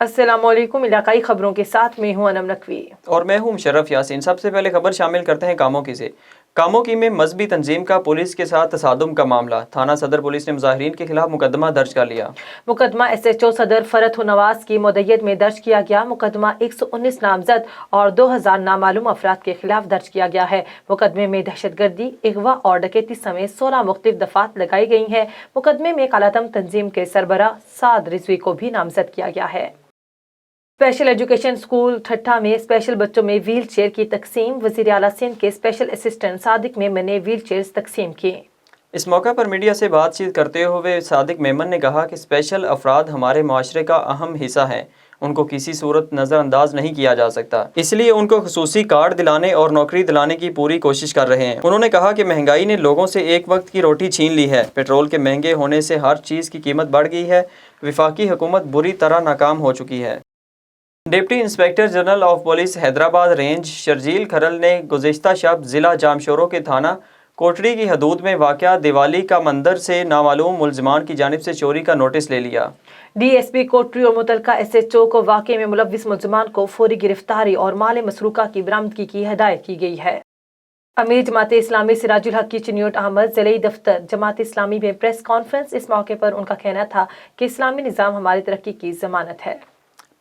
अस्सलाम वालेकुम। इलाकाई खबरों के साथ मैं हूं अनम नकवी और मैं हूं मुशर्रफ यासीन। सबसे पहले खबर शामिल करते हैं कामोकी से। कामोकी में मजहबी तंजीम का पुलिस के साथ तसादुम का मामला। थाना सदर पुलिस ने मुजाहिरीन के खिलाफ मुकदमा दर्ज कर लिया। मुकदमा SHO सदर फरत नवाज की मुद्दत में दर्ज किया गया। मुकदमा 119 नामजद और 2000 नामालूम अफराद के खिलाफ दर्ज किया गया है। मुकदमे में दहशतगर्दी, अगवा और डकैती समेत 16 मुख्तलिफ दफात लगाई गई हैं। मुकदमे में कालादम तंजीम के सरबराह साद रिजवी को भी नामजद किया गया है। स्पेशल एजुकेशन स्कूल ठट्ठा में स्पेशल बच्चों में व्हील चेयर की तकसीम। वज़ीर आला सिंध के स्पेशल असिस्टेंट सादिक मेमन ने व्हील चेयर्स तकसीम की। इस मौका पर मीडिया से बातचीत करते हुए सादिक मेमन ने कहा कि स्पेशल अफराद हमारे माशरे का अहम हिस्सा हैं, उनको किसी सूरत नज़रअंदाज नहीं किया जा सकता, इसलिए उनको खसूसी कार्ड दिलाने और नौकरी दिलाने की पूरी कोशिश कर रहे हैं। उन्होंने कहा कि महंगाई ने लोगों से एक वक्त की रोटी छीन ली है। पेट्रोल के महंगे होने से हर चीज़ की कीमत बढ़ गई है। वफाकी हुकूमत बुरी तरह नाकाम हो चुकी है। Deputy inspector general of police Hyderabad range Sharjeel Kharal ने गुज़िश्ता शब ज़िला जामशोरों के थाना कोटड़ी की हदूद में वाक़या दिवाली का मंदिर से नामालूम मुलजमान की जानिब से चोरी का नोटिस ले लिया। DSP कोटड़ी और मुतलका SHO को वाक़े में मुलव्विस मुलजमान को फौरी गिरफ्तारी और माल मसरूका की बरामदगी की हिदायत की गई है। अमीर जमात इस्लामी सिराजुल हक की चिन्योट अहमद ज़िले दफ्तर जमात इस्लामी में प्रेस कॉन्फ्रेंस। इस मौके पर उनका कहना था कि इस्लामी निज़ाम हमारी तरक्की की ज़मानत है।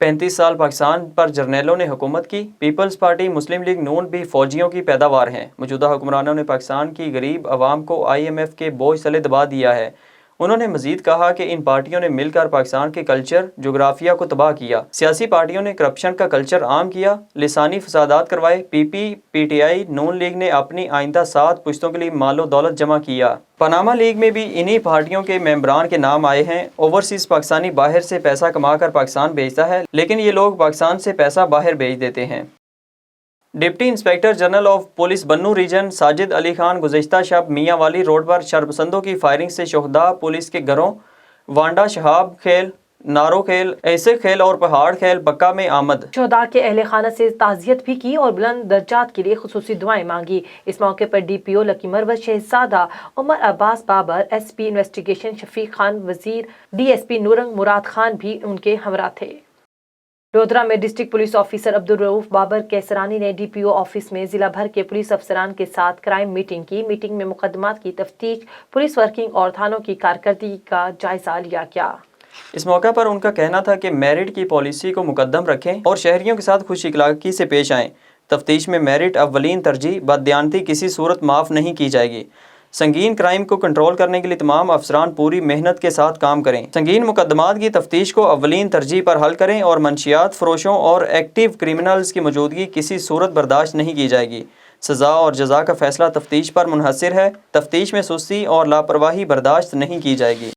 35 साल पाकिस्तान पर जर्नैलों ने हुकूमत की। पीपल्स पार्टी मुस्लिम लीग नून भी फौजियों की पैदावार हैं। मौजूदा हुक्मरानों ने पाकिस्तान की गरीब आवाम को IMF के बोझ तले दबा दिया है। उन्होंने मजीद कहा कि इन पार्टियों ने मिलकर पाकिस्तान के कल्चर जोग्राफिया को तबाह किया। सियासी पार्टियों ने करप्शन का कल्चर आम किया, लिसानी फसादात करवाए। PP, PTI, नून लीग ने अपनी आइंदा 7 पुश्तों के लिए मालो दौलत जमा किया। पनामा लीग में भी इन्हीं पार्टियों के मेंबरान के नाम आए हैं। ओवरसीज पाकिस्तानी बाहर से पैसा कमा कर पाकिस्तान भेजता है, लेकिन ये लोग पाकिस्तान से पैसा बाहर भेज देते हैं। Deputy inspector general of police Bannu region Sajid Ali Khan गुज़िश्ता शब मियाँ वाली रोड पर शरपसंदों की फायरिंग से शोहदा पुलिस के घरों वांडा शहाब खेल, नारो खेल, ऐसे खेल और पहाड़ खेल बक्का में आमद। शोहदा के अहले खाना से ताज़ियत भी की और बुलंद दर्जात के लिए खुसूसी दुआएं मांगी। इस मौके पर DPO लकी मरवत शहजादा, उमर अब्बास बाबर, SP इन्वेस्टिगेशन शफीक खान वजीर, DSP नूरंग मुराद खान भी उनके हमरा थे। डोडरा में district police officer Abdul Rauf Babar Kaisrani ने DPO ऑफिस में जिला भर के पुलिस अफसरान के साथ क्राइम मीटिंग की। मीटिंग में मुकदमात की तफ्तीश, पुलिस वर्किंग और थानों की कारकर्दगी का जायजा लिया गया। इस मौका पर उनका कहना था कि मेरिट की पॉलिसी को मुकद्दम रखें और शहरियों के साथ खुश इखलाकी से पेश आएँ। तफ्तीश में मेरिट अव्वलीन तरजीह, बददियानती किसी सूरत माफ़ नहीं की जाएगी। संगीन क्राइम को कंट्रोल करने के लिए तमाम अफसरान पूरी मेहनत के साथ काम करें। संगीन मुकदमात की तफ्तीश को अव्वलीन तरजीह पर हल करें और मंशियात फरोशों और एक्टिव क्रिमिनल्स की मौजूदगी किसी सूरत बर्दाश्त नहीं की जाएगी। सज़ा और जज़ा का फैसला तफ्तीश पर मुनहसर है। तफ्तीश में सुस्ती और लापरवाही बर्दाश्त नहीं की जाएगी।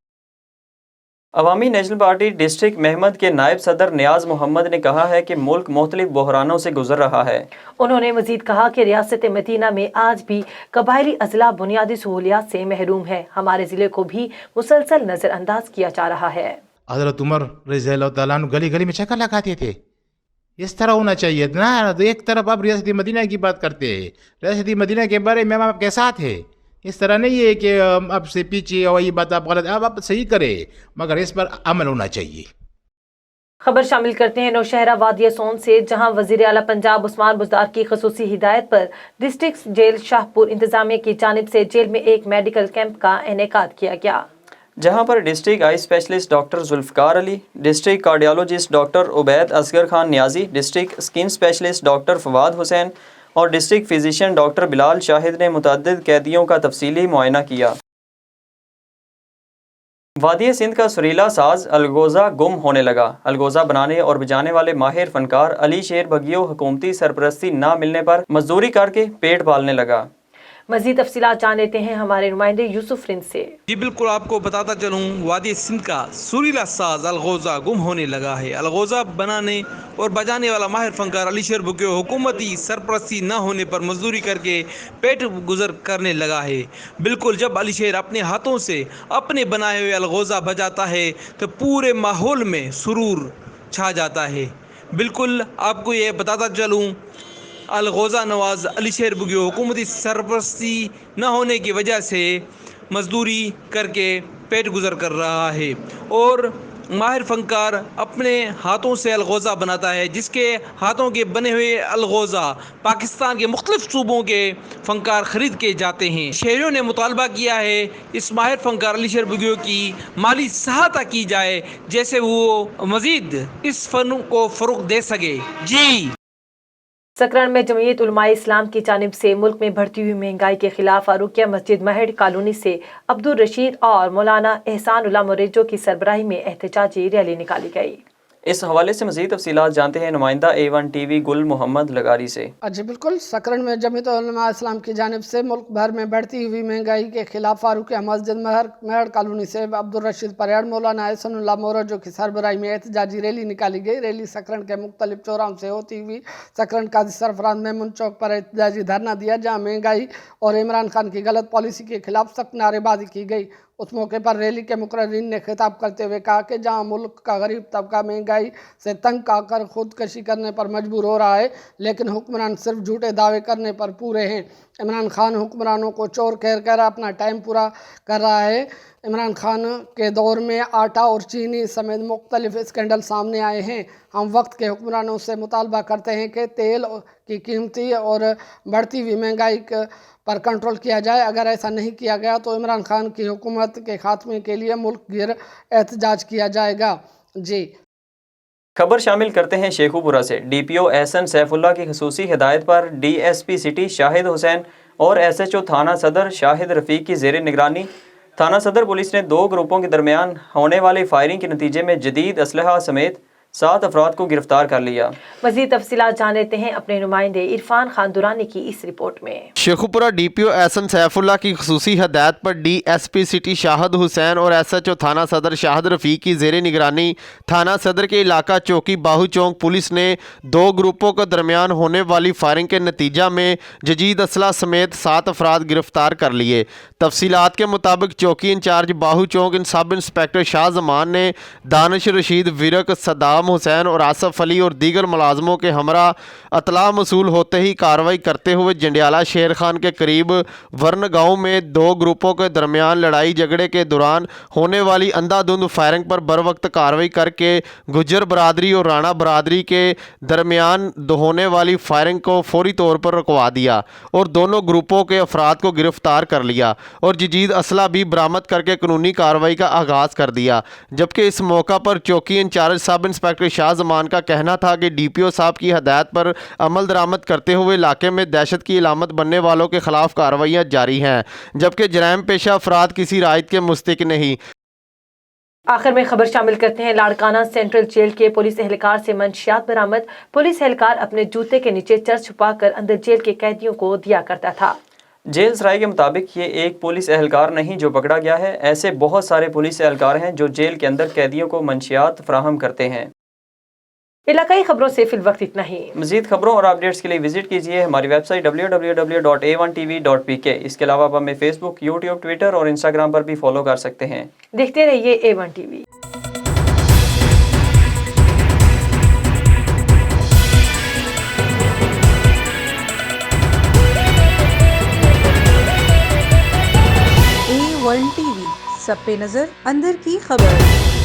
अवामी नेशनल पार्टी डिस्ट्रिक्ट महमद के नायब सदर नियाज मोहम्मद ने कहा है कि मुल्क मुख्तलिफ बहरानों से गुजर रहा है। उन्होंने मजीद कहा कि रियासत मदीना में आज भी कबायली अजला बुनियादी सहूलियात से महरूम है। हमारे ज़िले को भी मुसलसल नज़रअंदाज किया जा रहा है। हज़रत उमर रज़ियल्लाहु ताला अन्हु गली गली में चक्कर लगाते थे। इस तरह होना चाहिए ना। एक तरफ आप रियासत मदीना की बात करते हैं, रियासत मदीना के बारे में हम आपके साथ है। इस तरह नहीं है कि आपसे पीछे और ये बात आप गलत, आप सही करें, मगर इस पर अमल होना चाहिए। खबर शामिल करते हैं नौशहरा वादिया सोन से, जहां वजीर आला पंजाब उस्मान बुज़दार की खसूसी हिदायत पर डिस्ट्रिक्ट जेल शाहपुर इंतजामिया की जानिब से जेल में एक मेडिकल कैंप का इनेकाद किया गया, जहां पर district eye specialist doctor Zulfiqar Ali, district cardiologist doctor Ubaid Asghar Khan Niazi, district skin specialist doctor Fawad Hussain और district physician doctor Bilal Shahid ने मुतअद्दिद कैदियों का तफसीली मुआयना किया। वादिया सिंध का सुरीला साज अलगोज़ा गुम होने लगा। अलगोज़ा बनाने और बजाने वाले माहिर फनकार अली शेर बगियो हुकूमती सरपरस्ती न मिलने पर मजदूरी करके पेट पालने लगा। मज़ीद तफसीलात जान लेते हैं हमारे नुमाइंदे यूसुफ रिंद से। जी बिल्कुल, आपको बताता चलूँ, वादी सिंध का सुरीला साज अलगोज़ा गुम होने लगा है। अलगोज़ा बनाने और बजाने वाला माहिर फनकार अली शेर बगियो हुकूमती सरपरस्ती न होने पर मजदूरी करके पेट गुजर करने लगा है। बिल्कुल, जब अली शेर अपने हाथों से अपने बनाए हुए अलगोज़ा बजाता है तो पूरे माहौल में सुरूर छा जाता है। बिल्कुल, आपको ये बताता चलूँ, अलगोज़ा नवाज़ अली शेर बगियो हुकूमती सरपरस्ती न होने की वजह से मजदूरी करके पेट गुजर कर रहा है और माहिर फनकार अपने हाथों से अलगोज़ा बनाता है, जिसके हाथों के बने हुए अलगोज़ा पाकिस्तान के मुख्तलिफ सूबों के फनकार ख़रीद के जाते हैं। शहरियों ने मुतालबा किया है इस माहिर फनकार अलीशर बुगियो की माली सहायता की जाए, जैसे वो मज़ीद इस फ़न को फ़रोग़ दे सके। जी सकरन में जमीयत उलमाए इस्लाम की जानिब से मुल्क में बढ़ती हुई महंगाई के खिलाफ फारूकिया मस्जिद महड कॉलोनी से अब्दुल रशीद और मौलाना एहसानुल्लाह मुरेजो की सरबराही में एहतजाजी रैली निकाली गई। इस हवाले से मज़ीद तफसीलात जानते हैं नुमाइंदा A1 TV गुल मोहम्मद लगारी से। जी बिल्कुल, सकरन में जमीयत उलमा इस्लाम की जानिब से मुल्क भर में बढ़ती हुई महंगाई के खिलाफ फारूकिया मस्जिद महड कॉलोनी से अब्दुल रशीद परेड मौलाना एहसानुल्लाह मुरेजो की सरबराही में एहतजाजी रैली निकाली गई। रैली सकरन के मुख्तलिफ चौराहों से होती हुई सकरन काजी सरफराज मेमन चौक पर एहतजाजी धरना दिया, जहाँ महंगाई और इमरान खान की गलत पॉलिसी के खिलाफ सख्त नारेबाजी की गई। उस मौके पर रैली के मुकर्रिरीन ने खिताब करते हुए कहा कि जहां मुल्क का गरीब तबका महंगाई से तंग आकर खुदकशी करने पर मजबूर हो रहा है, लेकिन हुक्मरान सिर्फ झूठे दावे करने पर पूरे हैं। इमरान खान हुक्मरानों को चोर कहकर अपना टाइम पूरा कर रहा है। इमरान खान के दौर में आटा और चीनी समेत मुख्तलिफ स्कैंडल सामने आए हैं। हम वक्त के हुक्मरानों से मुतालबा करते हैं कि तेल की कीमती और बढ़ती हुई महंगाई पर कंट्रोल किया जाए। अगर ऐसा नहीं किया गया तो इमरान खान की हुकूमत के खात्मे के लिए मुल्क गिर एहतजाज किया जाएगा। जी खबर शामिल करते हैं शेखुपुरा से। DPO एहसन सैफुल्लाह की खसूसी हिदायत पर DSP सिटी शाहिद हुसैन और SHO थाना सदर शाहिद रफ़ीक की ज़ेर निगरानी थाना सदर पुलिस ने 2 ग्रुपों के दरमियान होने वाली फायरिंग के नतीजे में जदीद असलहा समेत 7 अफराद को गिरफ्तार कर लिया। मज़ीद तफसीलात जान लेते हैं अपने नुमाइंदे इरफान खान दुरानी की इस रिपोर्ट में। शेखुपुरा DPO एहसन सैफुल्लाह की खसूसी हदायत पर DSP सिटी शाहिद हुसैन और SHO थाना सदर शाहिद रफ़ीक की ज़ेर निगरानी थाना सदर के इलाका चौकी बाहू चौक पुलिस ने 2 ग्रुपों के दरमियान होने वाली फायरिंग के नतीजा में जदीद असला समेत 7 अफराद गिरफ्तार कर लिए। तफसीलात के मुताबिक चौकी इंचार्ज बाहू चौक सब इंस्पेक्टर शाह जमान ने दानिश रशीद, विरक, सदाम हुसैन और आसफ अली और दीगर मुलाजमों के हमरा अतला मसूल होते ही कार्रवाई करते हुए जंडियाला शेर खान के करीब वर्ण गांव में 2 ग्रुपों के दरमियान लड़ाई झगड़े के दौरान होने वाली अंधाधुंध फायरिंग पर बर वक्त कार्रवाई करके गुज्जर बरादरी और राणा बरादरी के दरमियान होने वाली फायरिंग को फौरी तौर पर रुकवा दिया और दोनों ग्रुपों के अफराद को गिरफ्तार कर लिया और जदीद असला भी बरामद करके कानूनी कार्रवाई का आगाज़ कर दिया। जबकि इस मौका पर चौकी in charge sub inspector Shah Zaman का कहना था कि DPO साहब की हदायत पर अमल दरामद करते हुए इलाके में दहशत की इलामत बनने वालों के खिलाफ कार्रवाइयाँ जारी हैं, जबकि जराइम पेशा अफराद किसी रायत के मुस्तक नहीं। आखिर में खबर शामिल करते हैं लाड़काना सेंट्रल जेल के पुलिस एहलकार से मंशियात बरामद। पुलिस एहलकार अपने जूते के नीचे चर्च छुपाकर अंदर जेल के कैदियों को दिया करता था। जेल सराय के मुताबिक ये एक पुलिस एहलकार नहीं जो पकड़ा गया है, ऐसे बहुत सारे पुलिस एहलकार हैं जो जेल के अंदर कैदियों को मंशियात फराहम करते हैं। इलाकाई खबरों से फिल वक्त इतना ही। मज़ीद खबरों और अपडेट्स के लिए विजिट कीजिए हमारी वेबसाइट www.a1tv.pk। इसके अलावा आप हमें फेसबुक, यूट्यूब, ट्विटर और इंस्टाग्राम पर भी फॉलो कर सकते हैं। देखते रहिए A1 TV। A1 TV, सब पे नजर, अंदर की खबर।